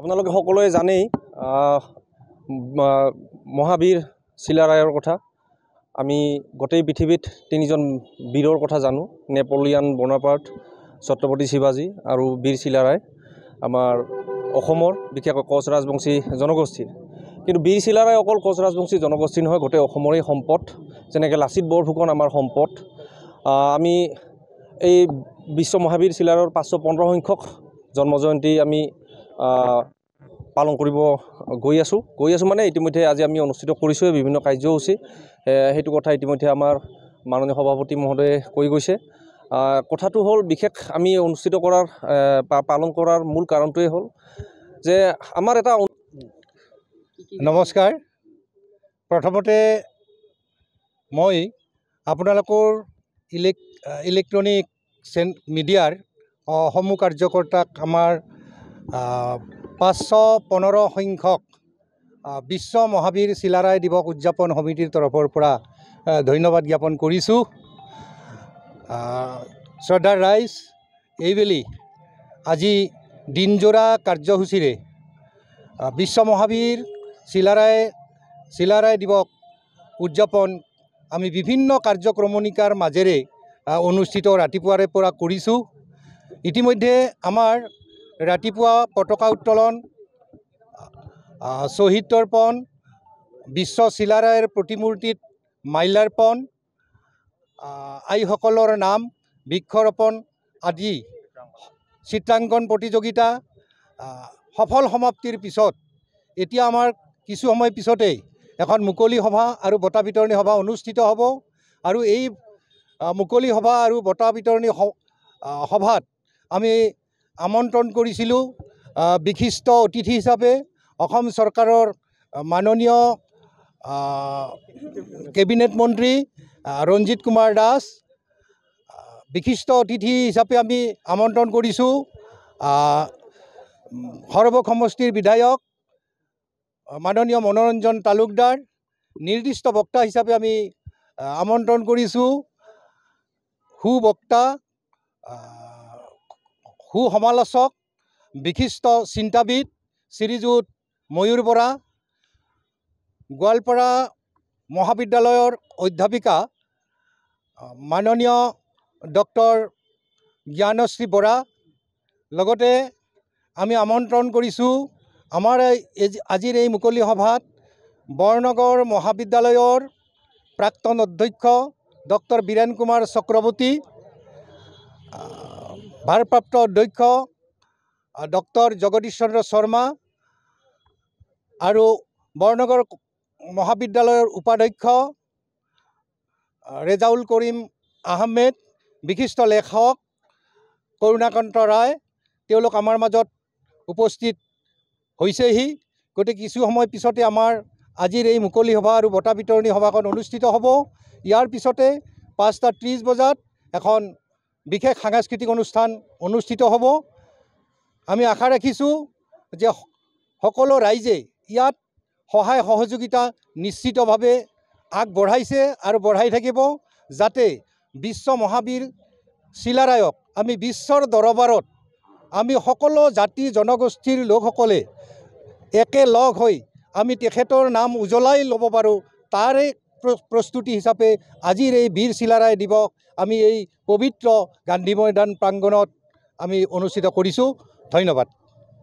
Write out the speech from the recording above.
আপোনালোকে সকলোৱে জানেই মহাবীৰ চিলাৰায়ৰ কথা। আমি গোটেই পৃথিৱীত তিনিজন বীৰৰ কথা জানো, নেপোলিয়ান বনাপাৰ্ট, ছত্ৰপতি শিৱাজী আৰু বীৰ চিলাৰায় আমাৰ অসমৰ বিশেষকৈ কোচ ৰাজবংশী জনগোষ্ঠীৰ। কিন্তু বীৰ চিলাৰায় অকল কোচ ৰাজবংশী জনগোষ্ঠী নহয়, গোটেই অসমৰেই সম্পদ। যেনেকৈ লাচিত বৰফুকন আমাৰ সম্পদ। আমি এই বিশ্ব মহাবীৰ চিলাৰায়ৰ 515 সংখ্যক জন্মজয়ন্তী আমি পালন কৰিব গৈ আছোঁ মানে ইতিমধ্যে আজি আমি অনুষ্ঠিত কৰিছোঁৱে বিভিন্ন কাৰ্যসূচী। সেইটো কথা ইতিমধ্যে আমাৰ মাননীয় সভাপতি মহোদয়ে কৈ গৈছে। কথাটো হ'ল বিশেষ আমি অনুষ্ঠিত কৰাৰ পালন কৰাৰ মূল কাৰণটোৱে হ'ল যে আমাৰ এটা নমস্কাৰ। প্ৰথমতে মই আপোনালোকৰ ইলেক্ট্ৰনিক মিডিয়াৰ সমূহ কাৰ্যকৰ্তাক আমাৰ 515 সংখ্যক বিশ্ব মহাবীৰ চিলাৰায় দিৱস উদযাপন সমিতিৰ তৰফৰ পৰা ধন্যবাদ জ্ঞাপন কৰিছোঁ। শ্ৰদ্ধাৰ ৰাইজ, এইবেলি আজি দিনজোৰা কাৰ্যসূচীৰে বিশ্ব মহাবীৰ চিলাৰায় দিৱস উদযাপন আমি বিভিন্ন কাৰ্যক্ৰমণিকাৰ মাজেৰে অনুষ্ঠিত ৰাতিপুৱাৰে পৰা কৰিছোঁ। ইতিমধ্যে আমাৰ ৰাতিপুৱা পতাকা উত্তোলন, শ্বহীদ তৰ্পণ, বিশ্ব চিলাৰায়ৰ প্ৰতিমূৰ্তিত মাল্যাৰ্পণ, আইসকলৰ নাম বৃক্ষৰোপণ আদি চিত্ৰাংকন প্ৰতিযোগিতা সফল সমাপ্তিৰ পিছত এতিয়া আমাৰ কিছু সময় পিছতেই এখন মুকলি সভা আৰু বঁটা বিতৰণী সভা অনুষ্ঠিত হ'ব। আৰু এই মুকলি সভা আৰু বঁটা বিতৰণী সভাত আমি আমন্ত্ৰণ কৰিছিলোঁ বিশিষ্ট অতিথি হিচাপে অসম চৰকাৰৰ মাননীয় কেবিনেট মন্ত্ৰী ৰঞ্জিত কুমাৰ দাস। বিশিষ্ট অতিথি হিচাপে আমি আমন্ত্ৰণ কৰিছোঁ সৰভোগ সমষ্টিৰ বিধায়ক মাননীয় মনোৰঞ্জন তালুকদাৰ। নিৰ্দিষ্ট বক্তা হিচাপে আমি আমন্ত্ৰণ কৰিছোঁ সুবক্তা, সুসমালোচক, বিশিষ্ট চিন্তাবিদ শ্ৰীযুত ময়ূৰ বৰা, গোৱালপাৰা মহাবিদ্যালয়ৰ অধ্যাপিকা মাননীয় ডক্টৰ জ্ঞানশ্ৰী বৰা। লগতে আমি আমন্ত্ৰণ কৰিছোঁ আমাৰ আজিৰ এই মুকলি সভাত বৰনগৰ মহাবিদ্যালয়ৰ প্ৰাক্তন অধ্যক্ষ ডক্টৰ বীৰেন কুমাৰ চক্ৰৱৰ্তী, ভাৰপ্ৰাপ্ত অধ্যক্ষ ডক্টৰ জগদীশ চন্দ্ৰ শৰ্মা আৰু বৰনগৰ মহাবিদ্যালয়ৰ উপাধ্যক্ষ ৰেজাউল কৰিম আহমেদ, বিশিষ্ট লেখক কৰুণাকান্ত ৰায়, তেওঁলোক আমাৰ মাজত উপস্থিত হৈছেহি। গতিকে কিছু সময় পিছতে আমাৰ আজিৰ এই মুকলি সভা আৰু বঁটা বিতৰণী সভাখন অনুষ্ঠিত হ'ব। ইয়াৰ পিছতে 5:30 বজাত এখন বিশেষ সাংস্কৃতিক অনুষ্ঠান অনুষ্ঠিত হ'ব। আমি আশা ৰাখিছোঁ যে সকলো ৰাইজে ইয়াত সহায় সহযোগিতা নিশ্চিতভাৱে আগবঢ়াইছে আৰু বঢ়াই থাকিব, যাতে বিশ্ব মহাবীৰ চিলাৰায়ক আমি বিশ্বৰ দৰবাৰত আমি সকলো জাতি জনগোষ্ঠীৰ লোকসকলে একেলগ হৈ আমি তেখেতৰ নাম উজ্বলাই ল'ব পাৰোঁ। তাৰে প্ৰস্তুতি হিচাপে আজিৰ এই বীৰ চিলাৰায় দিৱস আমি এই পবিত্ৰ গান্ধী মৈদান প্ৰাংগণত আমি অনুষ্ঠিত কৰিছোঁ। ধন্যবাদ।